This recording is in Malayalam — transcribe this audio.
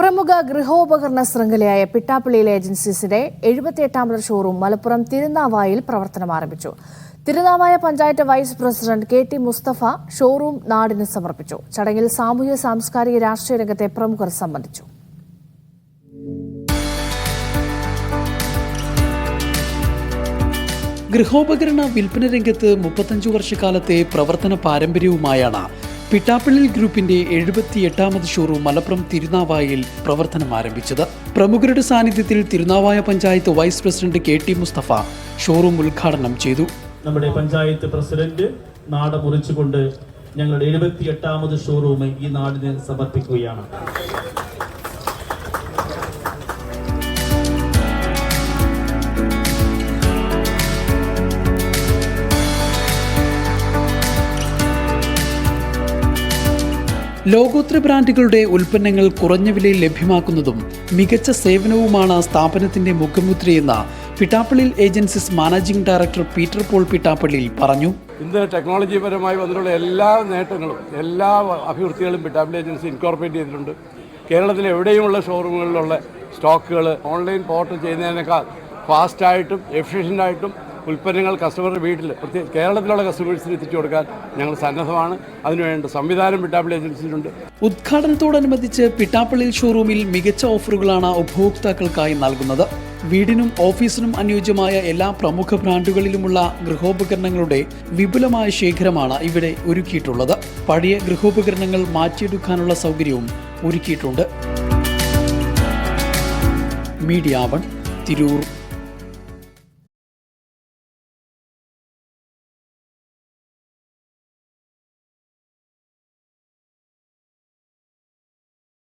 പ്രമുഖ ഗൃഹോപകരണ ശൃംഖലയായ പിട്ടാപ്പള്ളിയിലെ ഏജൻസീസിന്റെ 78ാമത് ഷോറൂം മലപ്പുറം തിരുനാവായയിൽ പ്രവർത്തനം ആരംഭിച്ചു. Thirunavaya panchayat vice president KT Mustafa showroom നാടിന് സമർപ്പിച്ചു. ചടങ്ങിൽ സാമൂഹ്യ സാംസ്കാരിക രാഷ്ട്രീയ രംഗത്തെ പ്രമുഖർ സംബന്ധിച്ചു. ഗൃഹോപകരണ വിൽപ്പന രംഗത്ത് 35 വർഷക്കാലത്തെ പ്രവർത്തന പാരമ്പര്യവുമായാണ് പിട്ടാപ്പള്ളി ഗ്രൂപ്പിന്റെ 78ാമത് ഷോറൂം മലപ്പുറം തിരുനാവായയിൽ പ്രവർത്തനം ആരംഭിച്ചത്. പ്രമുഖരുടെ സാന്നിധ്യത്തിൽ Thirunavaya panchayat vice president KT Mustafa showroom ഉദ്ഘാടനം ചെയ്തു. നമ്മുടെ പഞ്ചായത്ത് പ്രസിഡന്റ് നാട് മുറിച്ചുകൊണ്ട് ഞങ്ങളുടെ 78ാമത് ഷോറൂം ഈ നാടിന് സമർപ്പിക്കുകയാണ്. ലോകോത്തര ബ്രാൻഡുകളുടെ ഉൽപ്പന്നങ്ങൾ കുറഞ്ഞ വിലയിൽ ലഭ്യമാക്കുന്നതും മികച്ച സേവനവുമാണ് സ്ഥാപനത്തിന്റെ മുഖമുദ്രയെന്ന് Pittappally agencies managing director Peter Paul പിട്ടാപ്പള്ളിയിൽ പറഞ്ഞു. ഇന്ന് ടെക്നോളജിപരമായി വന്നിട്ടുള്ള എല്ലാ നേട്ടങ്ങളും എല്ലാ അഭിവൃദ്ധികളും പിട്ടാപ്പള്ളി ഏജൻസി ഇൻകോർപ്പറേറ്റ് ചെയ്തിട്ടുണ്ട്. കേരളത്തിലെ എവിടെയുമുള്ള ഷോറൂമുകളിലുള്ള സ്റ്റോക്കുകൾ ഓൺലൈൻ പോർട്ടൽ ചെയ്യുന്നതിനേക്കാൾ ഫാസ്റ്റായിട്ടും എഫിഷ്യൻ്റായിട്ടും ഉൽപ്പന്നങ്ങൾ കസ്റ്റമറുടെ വീട്ടിൽ പ്രത്യേകിച്ച് കേരളത്തിലുള്ള കസ്റ്റമേഴ്സിന് എത്തിച്ചു കൊടുക്കാൻ ഞങ്ങൾ സന്നദ്ധമാണ്. അതിനുവേണ്ട സംവിധാനം പിട്ടാപ്പള്ളി ഏജൻസിയിലുണ്ട്. ഉദ്ഘാടനത്തോടനുബന്ധിച്ച് പിട്ടാപ്പള്ളി ഷോറൂമിൽ മികച്ച ഓഫറുകളാണ് ഉപഭോക്താക്കൾക്കായി നൽകുന്നത്. വീടിനും ഓഫീസിനും അനുയോജ്യമായ എല്ലാ പ്രമുഖ ബ്രാൻഡുകളിലുമുള്ള ഗൃഹോപകരണങ്ങളുടെ വിപുലമായ ശേഖരമാണ് ഇവിടെ ഒരുക്കിയിട്ടുള്ളത്. പഴയ ഗൃഹോപകരണങ്ങൾ മാറ്റിയെടുക്കാനുള്ള സൗകര്യവും ഒരുക്കിയിട്ടുണ്ട്. മീഡിയ 1 തിരൂർ.